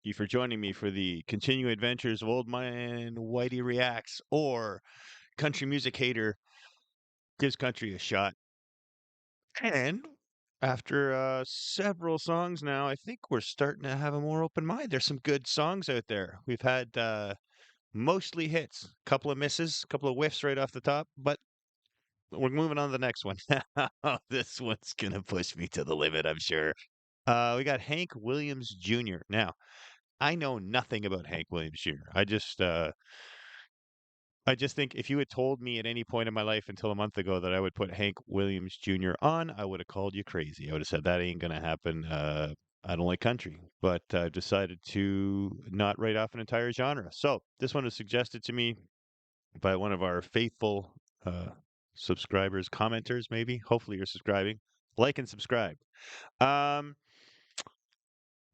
you for joining me for the continuing adventures of Old Man Whitey Reacts or Country Music Hater Gives Country a Shot. And after several songs now, I think we're starting to have a more open mind. There's some good songs out there. We've had mostly hits, a couple of misses, a couple of whiffs right off the top, but we're moving on to the next one. This one's going to push me to the limit, I'm sure. We got Hank Williams Jr. Now, I know nothing about Hank Williams Jr. I just think if you had told me at any point in my life until a month ago that I would put Hank Williams Jr. on, I would have called you crazy. I would have said that ain't gonna happen. I don't like country, but I've decided to not write off an entire genre. So this one was suggested to me by one of our faithful subscribers, commenters, maybe. Hopefully you're subscribing. Like and subscribe.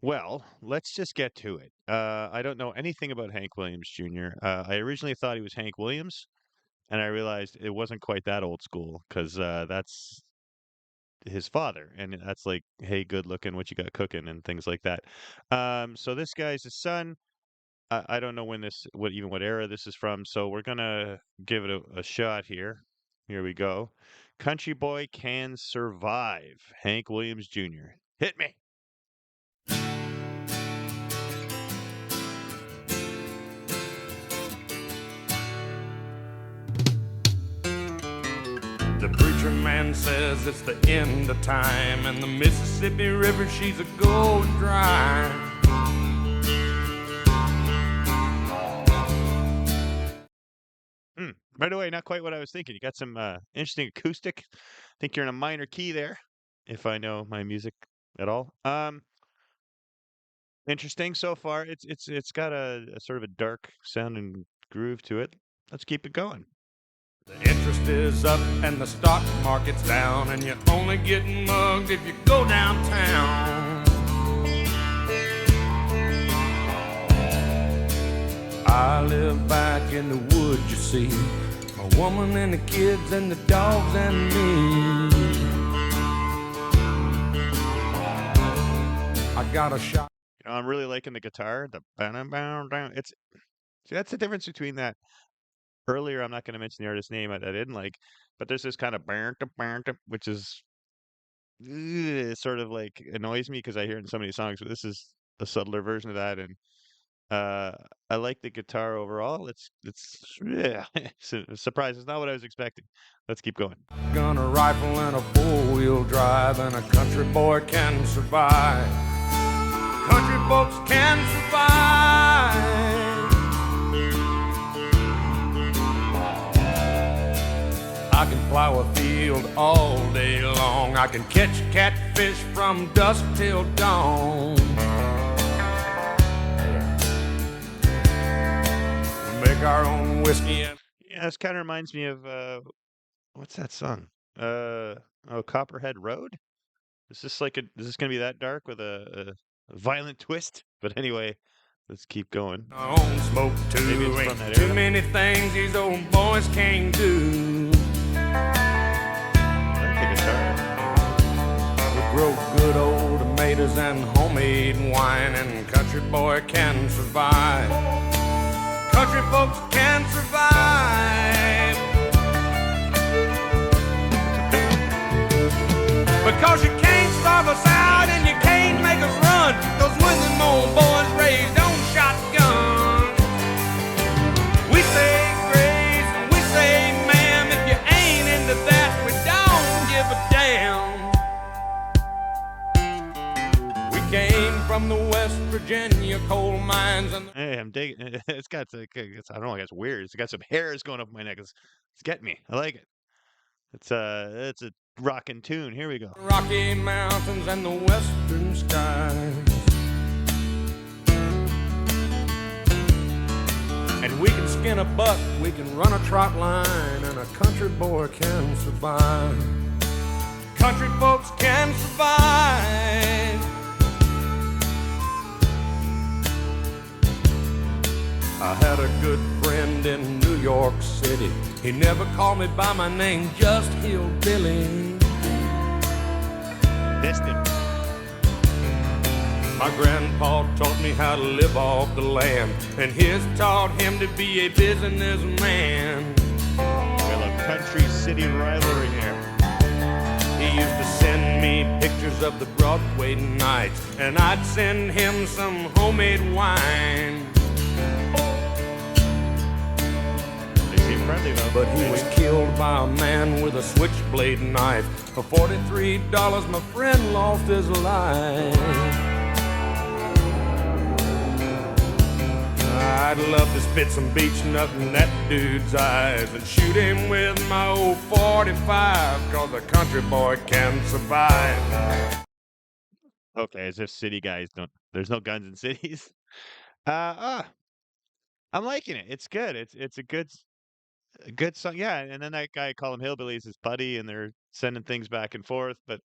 Well, let's just get to it. I don't know anything about Hank Williams Jr. I originally thought he was Hank Williams, and I realized it wasn't quite that old school because that's his father, and that's like, "Hey, good looking, what you got cooking," and things like that. So this guy's his son. I don't know what era this is from, so we're gonna give it a shot here. Here we go. Country Boy Can Survive. Hank Williams Jr. Hit me. The preacher man says it's the end of time, and the Mississippi River, she's a going dry. Right away, not quite what I was thinking. You got some interesting acoustic. I think you're in a minor key there, if I know my music at all. Interesting so far. It's got a sort of a dark sounding groove to it. Let's keep it going. The interest is up and the stock market's down, and you're only getting mugged if you go downtown. I live back in the woods, you see, my woman and the kids and the dogs and me. I got a shot. You know, I'm really liking the guitar. The it's see, that's the difference between that. Earlier, I'm not going to mention the artist's name I didn't like, but there's this kind of which is sort of like annoys me because I hear it in so many songs. But this is a subtler version of that, and I like the guitar overall. It's it's a surprise. It's not what I was expecting. Let's keep going. Gun, a rifle, and a four-wheel drive, and a country boy can survive. Country folks can survive. I can plow a field all day long. I can catch catfish from dusk till dawn. We make our own whiskey. Yeah, this kind of reminds me of what's that song? Copperhead Road. Is this gonna be that dark with a violent twist? But anyway, let's keep going. Our own smoke too. Maybe it's from Ain't that too era. many things these old boys can't do. I like the guitar. We grow good old tomatoes and homemade wine, and country boy can survive. Country folks can survive. Because you can't starve us out and you can't make us run. Those when them old boys raised on shotgun. We say grace and we say ma'am. If you ain't into that, we don't give a damn. We came from the West Virginia coal mines and Hey, I'm digging. It's got I don't know. It's weird. It's got some hairs going up my neck. It's getting me. I like it. It's a rockin' tune. Here we go. Rocky Mountains and the western skies. And we can skin a buck, we can run a trot line, and a country boy can survive. Country folks can survive. I had a good friend in New York City. He never called me by my name, just Hillbilly. Distant. My grandpa taught me how to live off the land, and his taught him to be a businessman. We love country city rivalry here. He used to send me pictures of the Broadway nights, and I'd send him some homemade wine. They seem friendly though. But he was killed by a man with a switchblade knife. For $43, my friend lost his life. I'd love to spit some beach nut in that dude's eyes and shoot him with my old 45, 'cause a country boy can survive. Okay, as if city guys don't. There's no guns in cities. I'm liking it. It's good. It's a good song. Yeah, and then that guy call him hillbillies his buddy, and they're sending things back and forth. But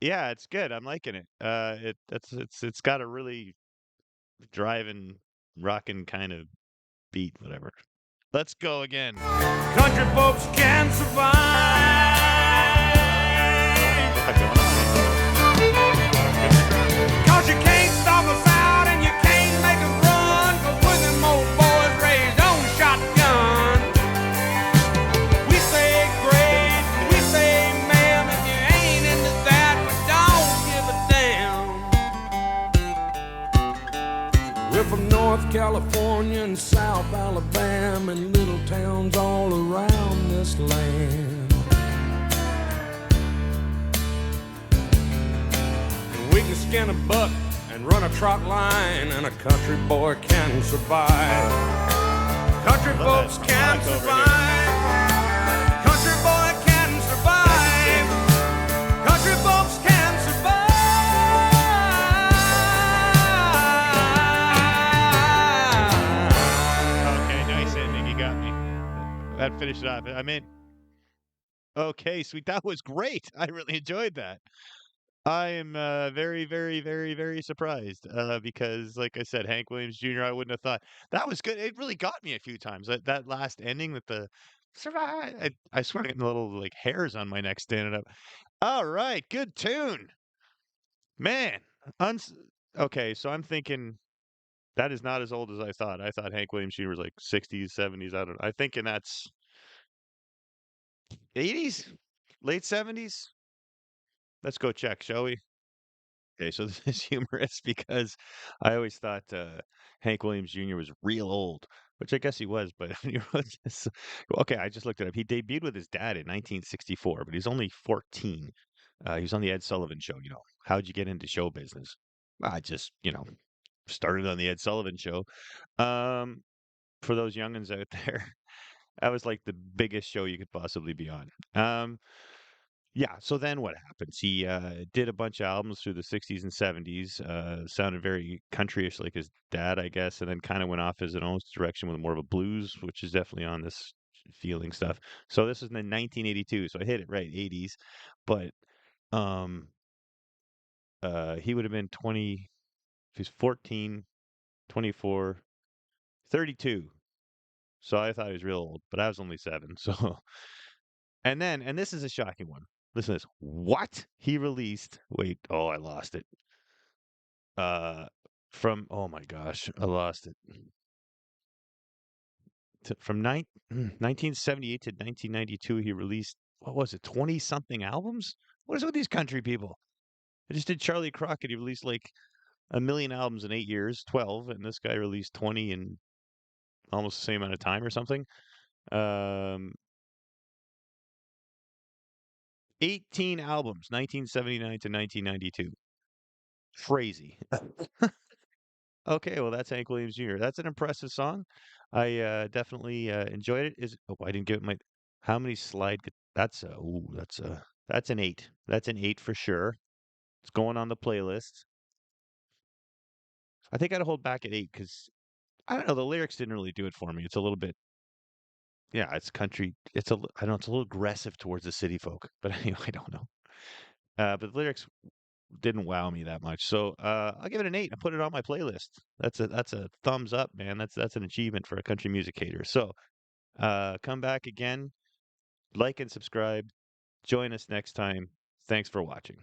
yeah, it's good. I'm liking it. It's got a really driving, rocking kind of beat. Whatever. Let's go again. Country folks can survive. What's going on? 'Cause you can't stop us out and you can't make us run. 'Cause we're them old boys raised on shotgun. We say grace, we say ma'am. If you ain't into that, we don't give a damn. We're from North California and South Alabama and little towns all around this land. We can skin a buck and run a trot line, and a country boy can survive. Country folks can survive. Country boy can survive. Country folks can survive. Okay, nice ending. You got me. That finished it off. I mean, okay, sweet. That was great. I really enjoyed that. I am very, very, very, very surprised because, like I said, Hank Williams Jr. I wouldn't have thought that was good. It really got me a few times. That last ending with the survive. I swear I'm getting little like hairs on my neck standing up. All right, good tune, man. Uns- okay, so I'm thinking that is not as old as I thought. I thought Hank Williams Jr. was like 60s, 70s. I don't know. I'm thinking that's 80s, late 70s. Let's go check, shall we? Okay, so this is humorous because I always thought Hank Williams Jr. was real old, which I guess he was, but when he wrote this, okay, I just looked it up. He debuted with his dad in 1964, but he's only 14. He was on the Ed Sullivan Show. How'd you get into show business? I just, started on the Ed Sullivan Show. Um, for those youngins out there, that was like the biggest show you could possibly be on. Yeah, so then what happens? He did a bunch of albums through the 60s and 70s, sounded very countryish like his dad, I guess, and then kind of went off his own direction with more of a blues, which is definitely on this feeling stuff. So this is in 1982, so I hit it right, 80s. But um he would have been 20, he's 14, 24, 32. So I thought he was real old, but I was only 7. So and this is a shocking one. Listen to this. What? He released, wait, oh, I lost it. Uh, oh my gosh, I lost it. From 1978 to 1992, he released, what was it, 20 something albums? What is with these country people? I just did Charlie Crockett. He released like a million albums in 8 years, 12, and this guy released 20 in almost the same amount of time or something. Um, 18 albums, 1979 to 1992. Crazy. Okay, well, that's Hank Williams Jr. That's an impressive song. I definitely enjoyed it. Oh, I didn't give it my. How many slide? That's an 8. That's an 8 for sure. It's going on the playlist. I think I'd hold back at 8 because I don't know. The lyrics didn't really do it for me. It's a little bit. Yeah, it's country. I know it's a little aggressive towards the city folk, but anyway, I don't know. But the lyrics didn't wow me that much. So I'll give it an 8. I put it on my playlist. That's a thumbs up, man. That's an achievement for a country music hater. So come back again, like and subscribe. Join us next time. Thanks for watching.